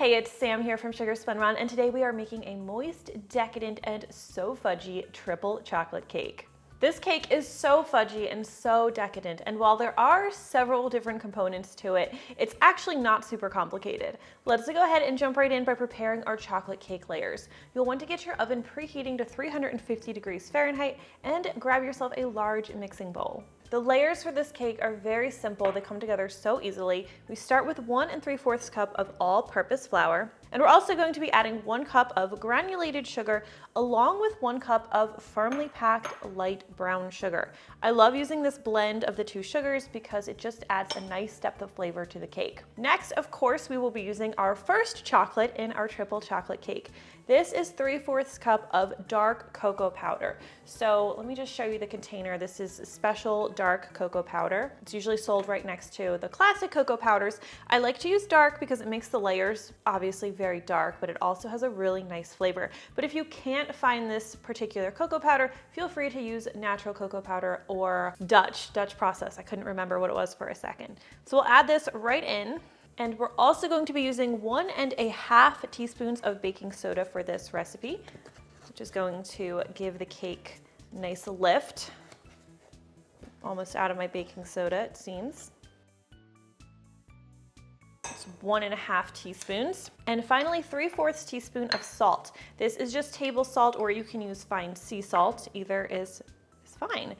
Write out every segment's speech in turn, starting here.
Hey, it's Sam here from Sugar Spun Run, and today we are making a moist, decadent, and so fudgy triple chocolate cake. This cake is so fudgy and so decadent, and while there are several different components to it, it's actually not super complicated. Let's go ahead and jump right in by preparing our chocolate cake layers. You'll want to get your oven preheating to 350 degrees Fahrenheit and grab yourself a large mixing bowl. The layers for this cake are very simple. They come together so easily. We start with 1 3/4 cup of all-purpose flour, and we're also going to be adding 1 cup of granulated sugar along with 1 cup of firmly packed light brown sugar. I love using this blend of the two sugars because it just adds a nice depth of flavor to the cake. Next, of course, we will be using our first chocolate in our triple chocolate cake. This is 3/4 cup of dark cocoa powder. So let me just show you the container. This is special dark cocoa powder. It's usually sold right next to the classic cocoa powders. I like to use dark because it makes the layers obviously very dark, but it also has a really nice flavor. But if you can't find this particular cocoa powder, feel free to use natural cocoa powder or Dutch process. I couldn't remember what it was for a second. So we'll add this right in. And we're also going to be using 1 1/2 teaspoons of baking soda for this recipe, which is going to give the cake a nice lift. Almost out of my baking soda, it seems. It's 1 1/2 teaspoons. And finally, 3/4 teaspoon of salt. This is just table salt, or you can use fine sea salt. Either is fine.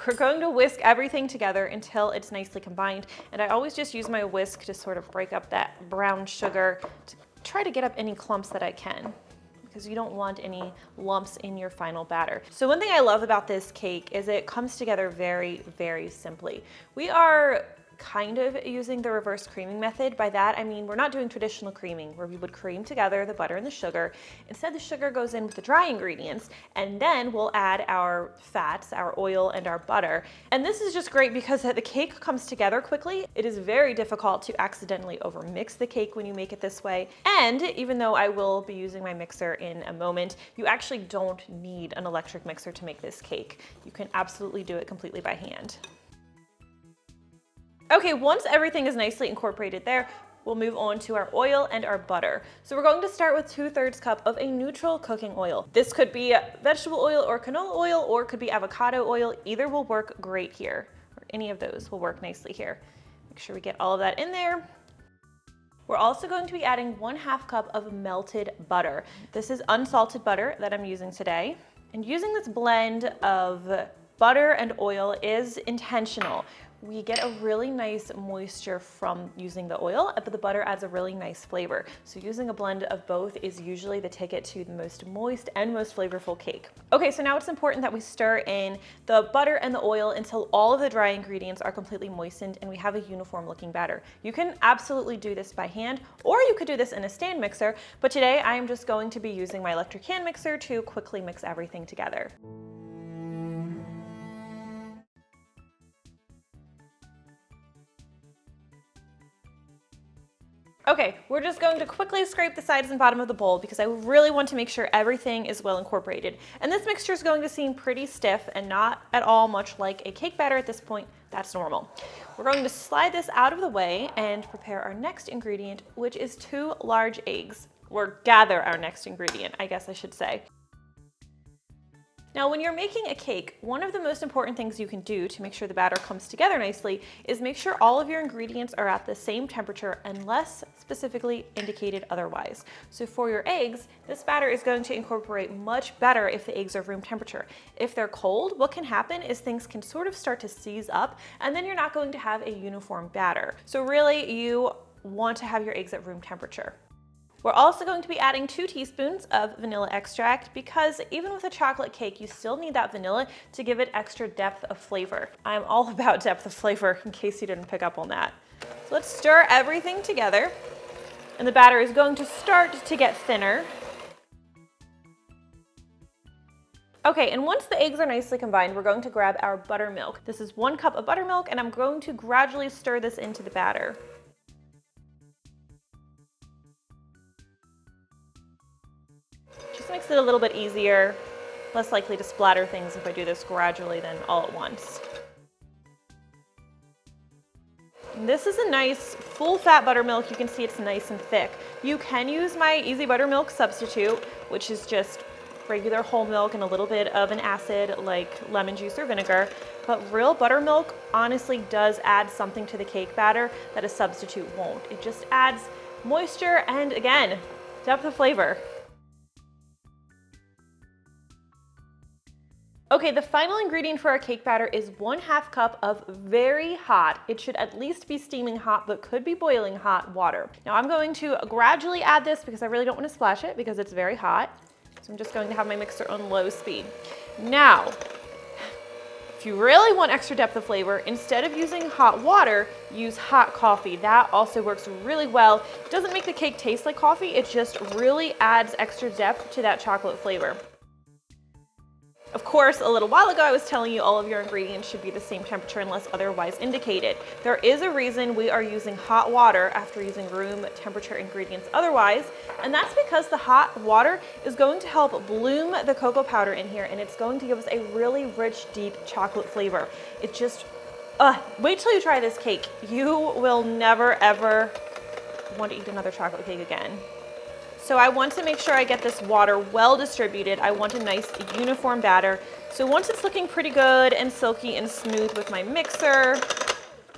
We're going to whisk everything together until it's nicely combined, and I always just use my whisk to sort of break up that brown sugar to try to get up any clumps that I can, because you don't want any lumps in your final batter. So one thing I love about this cake is it comes together very, very simply. We are kind of using the reverse creaming method. By that, I mean we're not doing traditional creaming where we would cream together the butter and the sugar. Instead, the sugar goes in with the dry ingredients, and then we'll add our fats, our oil, and our butter. And this is just great because the cake comes together quickly. It is very difficult to accidentally overmix the cake when you make it this way. And even though I will be using my mixer in a moment, you actually don't need an electric mixer to make this cake. You can absolutely do it completely by hand. Okay, once everything is nicely incorporated there, we'll move on to our oil and our butter. So we're going to start with 2/3 cup of a neutral cooking oil. This could be vegetable oil or canola oil, or it could be avocado oil. Either will work great here, or any of those will work nicely here. Make sure we get all of that in there. We're also going to be adding 1/2 cup of melted butter. This is unsalted butter that I'm using today. And using this blend of butter and oil is intentional. We get a really nice moisture from using the oil, but the butter adds a really nice flavor. So using a blend of both is usually the ticket to the most moist and most flavorful cake. Okay, so now it's important that we stir in the butter and the oil until all of the dry ingredients are completely moistened and we have a uniform looking batter. You can absolutely do this by hand, or you could do this in a stand mixer, but today I am just going to be using my electric hand mixer to quickly mix everything together. Okay, we're just going to quickly scrape the sides and bottom of the bowl because I really want to make sure everything is well incorporated. And this mixture is going to seem pretty stiff and not at all much like a cake batter at this point. That's normal. We're going to slide this out of the way and prepare our next ingredient, which is 2 large eggs, or gather our next ingredient, I guess I should say. Now, when you're making a cake, one of the most important things you can do to make sure the batter comes together nicely is make sure all of your ingredients are at the same temperature unless specifically indicated otherwise. So for your eggs, this batter is going to incorporate much better if the eggs are room temperature. If they're cold, what can happen is things can sort of start to seize up, and then you're not going to have a uniform batter. So really, you want to have your eggs at room temperature. We're also going to be adding 2 teaspoons of vanilla extract because even with a chocolate cake, you still need that vanilla to give it extra depth of flavor. I'm all about depth of flavor in case you didn't pick up on that. So let's stir everything together, and the batter is going to start to get thinner. Okay, and once the eggs are nicely combined, we're going to grab our buttermilk. This is 1 cup of buttermilk, and I'm going to gradually stir this into the batter. Just makes it a little bit easier, less likely to splatter things if I do this gradually than all at once. And this is a nice full fat buttermilk. You can see it's nice and thick. You can use my easy buttermilk substitute, which is just regular whole milk and a little bit of an acid like lemon juice or vinegar. But real buttermilk honestly does add something to the cake batter that a substitute won't. It just adds moisture and, again, depth of flavor. Okay, the final ingredient for our cake batter is 1/2 cup of very hot, it should at least be steaming hot, but could be boiling hot water. Now I'm going to gradually add this because I really don't want to splash it because it's very hot. So I'm just going to have my mixer on low speed. Now, if you really want extra depth of flavor, instead of using hot water, use hot coffee. That also works really well. It doesn't make the cake taste like coffee, it just really adds extra depth to that chocolate flavor. Of course, a little while ago I was telling you all of your ingredients should be the same temperature unless otherwise indicated. There is a reason we are using hot water after using room temperature ingredients otherwise, and that's because the hot water is going to help bloom the cocoa powder in here, and it's going to give us a really rich, deep chocolate flavor. It just, wait till you try this cake. You will never ever want to eat another chocolate cake again. So I want to make sure I get this water well distributed. I want a nice uniform batter. So once it's looking pretty good and silky and smooth with my mixer,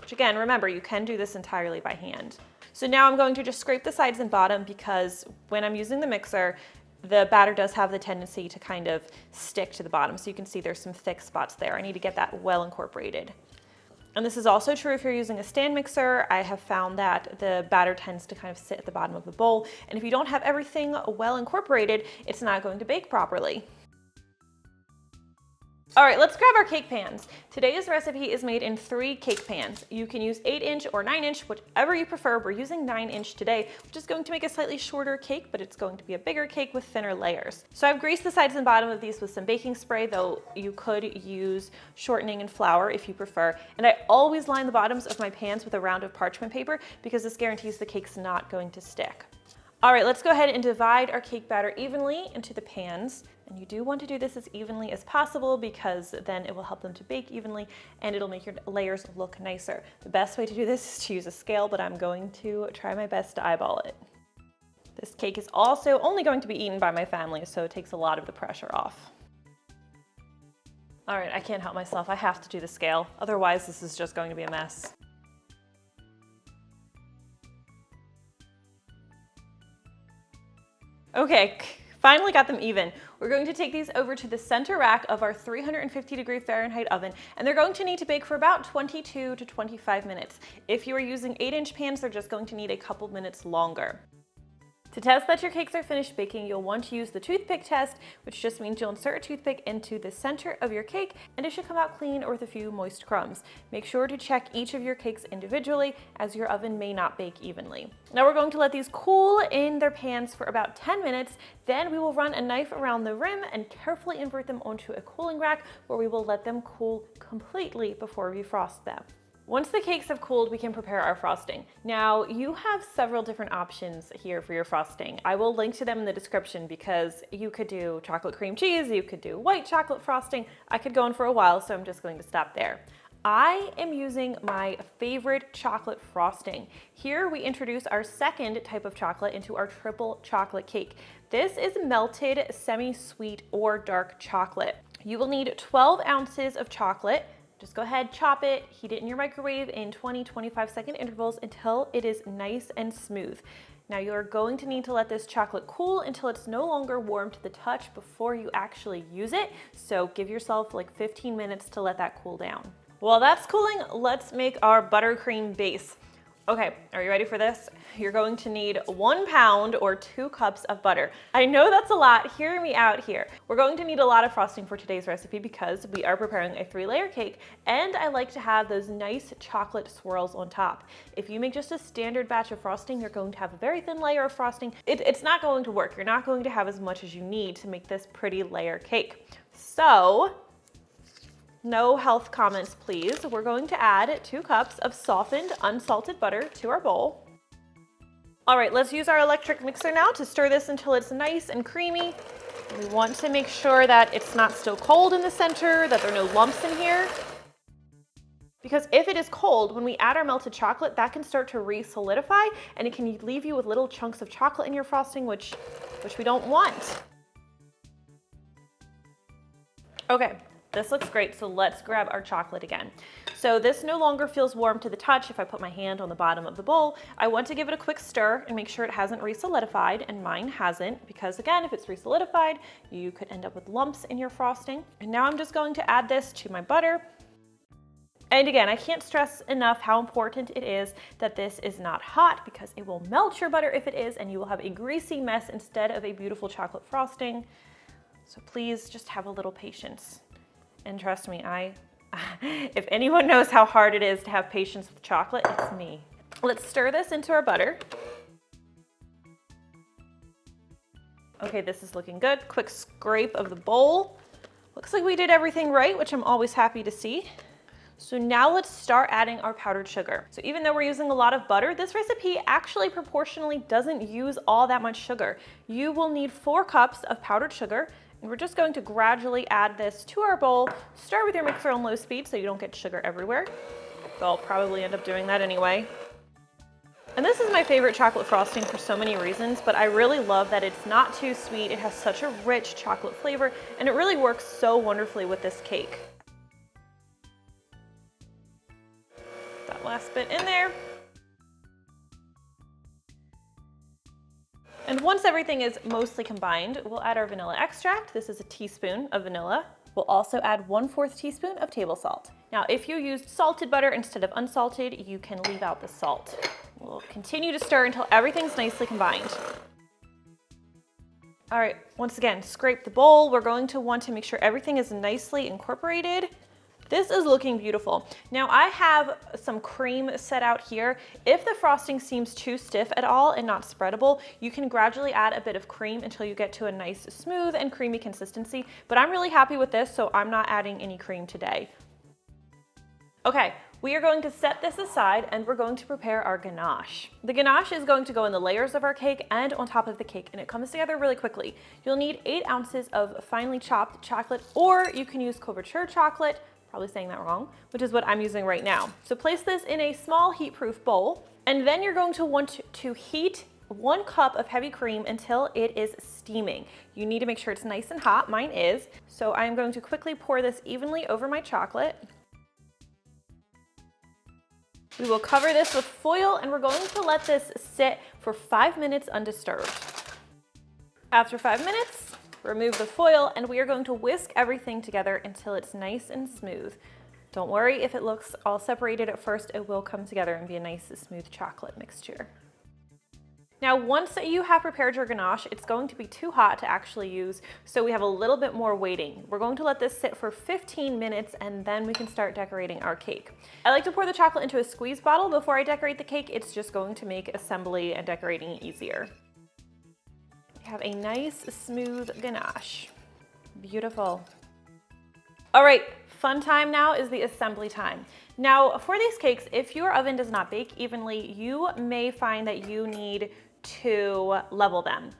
which again, remember, you can do this entirely by hand. So now I'm going to just scrape the sides and bottom because when I'm using the mixer, the batter does have the tendency to kind of stick to the bottom. So you can see there's some thick spots there. I need to get that well incorporated. And this is also true if you're using a stand mixer. I have found that the batter tends to kind of sit at the bottom of the bowl. And if you don't have everything well incorporated, it's not going to bake properly. All right, let's grab our cake pans. Today's recipe is made in 3 cake pans. You can use 8-inch or 9-inch, whichever you prefer. We're using 9-inch today, which is going to make a slightly shorter cake, but it's going to be a bigger cake with thinner layers. So I've greased the sides and bottom of these with some baking spray, though you could use shortening and flour if you prefer. And I always line the bottoms of my pans with a round of parchment paper because this guarantees the cake's not going to stick. All right, let's go ahead and divide our cake batter evenly into the pans. And you do want to do this as evenly as possible because then it will help them to bake evenly and it'll make your layers look nicer. The best way to do this is to use a scale, but I'm going to try my best to eyeball it. This cake is also only going to be eaten by my family, so it takes a lot of the pressure off. All right, I can't help myself. I have to do the scale. Otherwise, this is just going to be a mess. Okay, finally got them even. We're going to take these over to the center rack of our 350-degree Fahrenheit oven, and they're going to need to bake for about 22 to 25 minutes. If you are using 8-inch pans, they're just going to need a couple minutes longer. To test that your cakes are finished baking, you'll want to use the toothpick test, which just means you'll insert a toothpick into the center of your cake and it should come out clean or with a few moist crumbs. Make sure to check each of your cakes individually as your oven may not bake evenly. Now we're going to let these cool in their pans for about 10 minutes. Then we will run a knife around the rim and carefully invert them onto a cooling rack where we will let them cool completely before we frost them. Once the cakes have cooled, we can prepare our frosting. Now, you have several different options here for your frosting. I will link to them in the description because you could do chocolate cream cheese, you could do white chocolate frosting. I could go on for a while, so I'm just going to stop there. I am using my favorite chocolate frosting. Here we introduce our second type of chocolate into our triple chocolate cake. This is melted semi-sweet or dark chocolate. You will need 12 ounces of chocolate. Just go ahead, chop it, heat it in your microwave in 20-25 second intervals until it is nice and smooth. Now you're going to need to let this chocolate cool until it's no longer warm to the touch before you actually use it. So give yourself like 15 minutes to let that cool down. While that's cooling, let's make our buttercream base. Okay, are you ready for this? You're going to need 1 pound or 2 cups of butter. I know that's a lot, hear me out here. We're going to need a lot of frosting for today's recipe because we are preparing a 3-layer cake and I like to have those nice chocolate swirls on top. If you make just a standard batch of frosting, you're going to have a very thin layer of frosting. It's not going to work. You're not going to have as much as you need to make this pretty layer cake. So, no health comments, please. We're going to add 2 cups of softened, unsalted butter to our bowl. All right, let's use our electric mixer now to stir this until it's nice and creamy. We want to make sure that it's not still cold in the center, that there are no lumps in here. Because if it is cold, when we add our melted chocolate, that can start to re-solidify and it can leave you with little chunks of chocolate in your frosting, which we don't want. Okay, this looks great, so let's grab our chocolate again. So this no longer feels warm to the touch if I put my hand on the bottom of the bowl. I want to give it a quick stir and make sure it hasn't re-solidified, and mine hasn't, because again, if it's re-solidified, you could end up with lumps in your frosting. And now I'm just going to add this to my butter. And again, I can't stress enough how important it is that this is not hot, because it will melt your butter if it is, and you will have a greasy mess instead of a beautiful chocolate frosting. So please just have a little patience. And trust me, if anyone knows how hard it is to have patience with chocolate, it's me. Let's stir this into our butter. Okay, this is looking good. Quick scrape of the bowl. Looks like we did everything right, which I'm always happy to see. So now let's start adding our powdered sugar. So even though we're using a lot of butter, this recipe actually proportionally doesn't use all that much sugar. You will need 4 cups of powdered sugar, and we're just going to gradually add this to our bowl. Start with your mixer on low speed so you don't get sugar everywhere. So I'll probably end up doing that anyway. And this is my favorite chocolate frosting for so many reasons, but I really love that it's not too sweet. It has such a rich chocolate flavor, and it really works so wonderfully with this cake. That last bit in there. And once everything is mostly combined, we'll add our vanilla extract. This is a teaspoon of vanilla. We'll also add 1/4 teaspoon of table salt. Now, if you used salted butter instead of unsalted, you can leave out the salt. We'll continue to stir until everything's nicely combined. All right, once again, scrape the bowl. We're going to want to make sure everything is nicely incorporated. This is looking beautiful. Now I have some cream set out here. If the frosting seems too stiff at all and not spreadable, you can gradually add a bit of cream until you get to a nice smooth and creamy consistency. But I'm really happy with this, so I'm not adding any cream today. Okay, we are going to set this aside and we're going to prepare our ganache. The ganache is going to go in the layers of our cake and on top of the cake, and it comes together really quickly. You'll need 8 ounces of finely chopped chocolate, or you can use couverture chocolate, probably saying that wrong, which is what I'm using right now. So place this in a small heat-proof bowl, and then you're going to want to heat 1 cup of heavy cream until it is steaming. You need to make sure it's nice and hot. Mine is. So I'm going to quickly pour this evenly over my chocolate. We will cover this with foil, and we're going to let this sit for 5 minutes undisturbed. After 5 minutes, remove the foil, and we are going to whisk everything together until it's nice and smooth. Don't worry if it looks all separated at first, it will come together and be a nice smooth chocolate mixture. Now, once you have prepared your ganache, it's going to be too hot to actually use, so we have a little bit more waiting. We're going to let this sit for 15 minutes, and then we can start decorating our cake. I like to pour the chocolate into a squeeze bottle before I decorate the cake. It's just going to make assembly and decorating easier. Have a nice smooth ganache. Beautiful. All right, fun time now is the assembly time. Now for these cakes, if your oven does not bake evenly, you may find that you need to level them.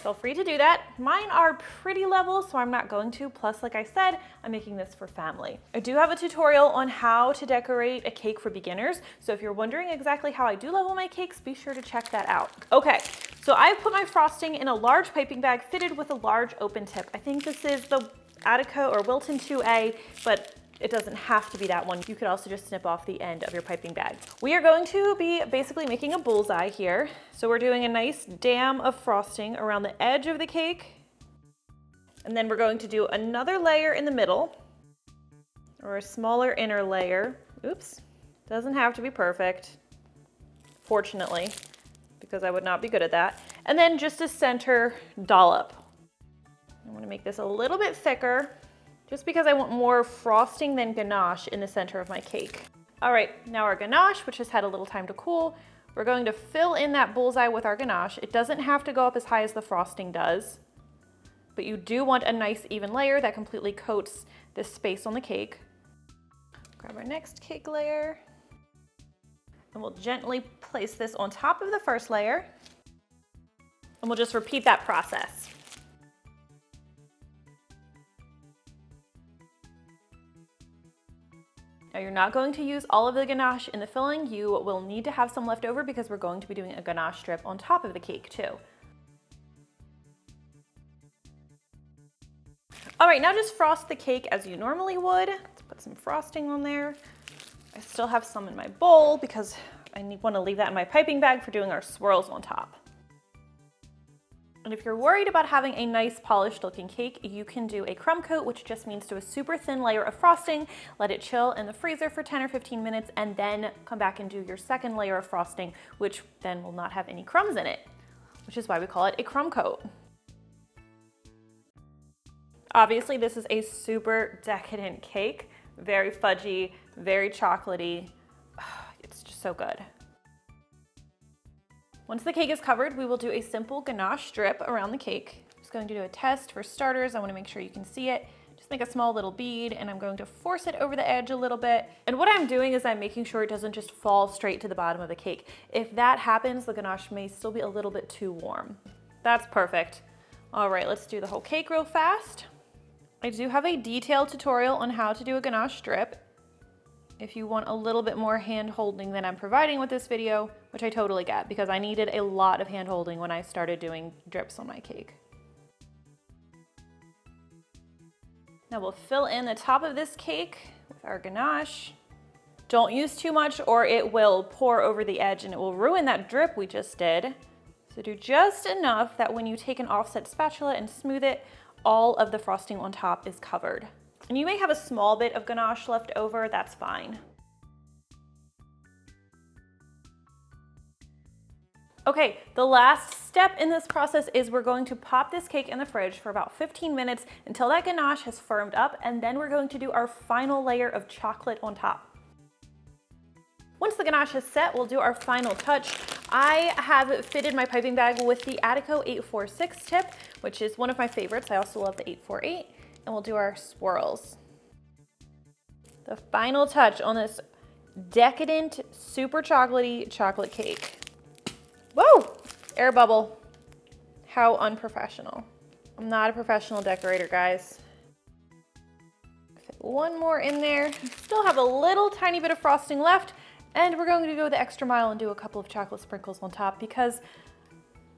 Feel free to do that. Mine are pretty level, so I'm not going to. Plus, like I said, I'm making this for family. I do have a tutorial on how to decorate a cake for beginners. So if you're wondering exactly how I do level my cakes, be sure to check that out. Okay, so I've put my frosting in a large piping bag fitted with a large open tip. I think this is the Attica or Wilton 2A, but it doesn't have to be that one. You could also just snip off the end of your piping bag. We are going to be basically making a bullseye here. So we're doing a nice dam of frosting around the edge of the cake. And then we're going to do another layer in the middle, or a smaller inner layer. Oops, doesn't have to be perfect, fortunately, because I would not be good at that. And then just a center dollop. I want to make this a little bit thicker, just because I want more frosting than ganache in the center of my cake. All right, now our ganache, which has had a little time to cool, we're going to fill in that bullseye with our ganache. It doesn't have to go up as high as the frosting does, but you do want a nice even layer that completely coats this space on the cake. Grab our next cake layer, and we'll gently place this on top of the first layer, and we'll just repeat that process. Now you're not going to use all of the ganache in the filling. You will need to have some left over because we're going to be doing a ganache strip on top of the cake too. All right, now just frost the cake as you normally would. Let's put some frosting on there. I still have some in my bowl because I want to leave that in my piping bag for doing our swirls on top. And if you're worried about having a nice polished looking cake, you can do a crumb coat, which just means do a super thin layer of frosting, let it chill in the freezer for 10 or 15 minutes, and then come back and do your second layer of frosting, which then will not have any crumbs in it, which is why we call it a crumb coat. Obviously, this is a super decadent cake, very fudgy, very chocolatey. It's just so good. Once the cake is covered, we will do a simple ganache strip around the cake. I'm just going to do a test for starters. I want to make sure you can see it. Just make a small little bead, and I'm going to force it over the edge a little bit. And what I'm doing is I'm making sure it doesn't just fall straight to the bottom of the cake. If that happens, the ganache may still be a little bit too warm. That's perfect. All right, let's do the whole cake real fast. I do have a detailed tutorial on how to do a ganache strip. If you want a little bit more hand holding than I'm providing with this video, which I totally get because I needed a lot of hand holding when I started doing drips on my cake. Now we'll fill in the top of this cake with our ganache. Don't use too much or it will pour over the edge and it will ruin that drip we just did. So do just enough that when you take an offset spatula and smooth it, all of the frosting on top is covered. And you may have a small bit of ganache left over, that's fine. Okay, the last step in this process is we're going to pop this cake in the fridge for about 15 minutes until that ganache has firmed up, and then we're going to do our final layer of chocolate on top. Once the ganache is set, we'll do our final touch. I have fitted my piping bag with the Attico 846 tip, which is one of my favorites. I also love the 848. And we'll do our swirls. The final touch on this decadent, super chocolatey chocolate cake. Whoa! Air bubble. How unprofessional. I'm not a professional decorator, guys. Fit one more in there. Still have a little tiny bit of frosting left, and we're going to go the extra mile and do a couple of chocolate sprinkles on top because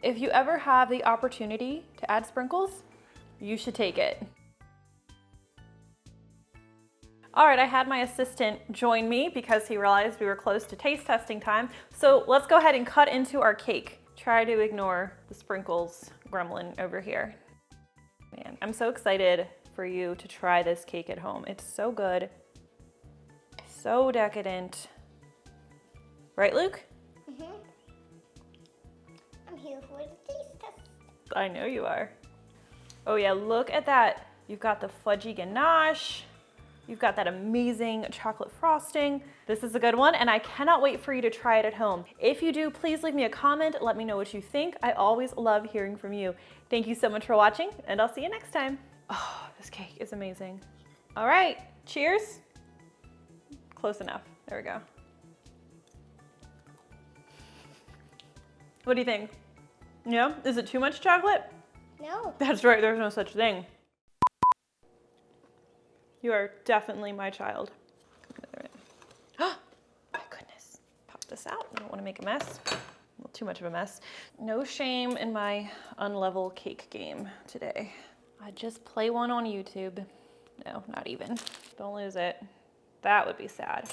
if you ever have the opportunity to add sprinkles, you should take it. All right, I had my assistant join me because he realized we were close to taste testing time. So let's go ahead and cut into our cake. Try to ignore the sprinkles gremlin over here. Man, I'm so excited for you to try this cake at home. It's so good, so decadent. Right, Luke? Mm-hmm. I'm here for the taste test. I know you are. Oh yeah, look at that. You've got the fudgy ganache. You've got that amazing chocolate frosting. This is a good one, and I cannot wait for you to try it at home. If you do, please leave me a comment. Let me know what you think. I always love hearing from you. Thank you so much for watching, and I'll see you next time. Oh, this cake is amazing. All right, cheers. Close enough. There we go. What do you think? Yeah? Is it too much chocolate? No. That's right, there's no such thing. You are definitely my child. Oh, my goodness. Pop this out. I don't want to make a mess. Well, too much of a mess. No shame in my unlevel cake game today. I'd just play one on YouTube. No, not even. Don't lose it. That would be sad.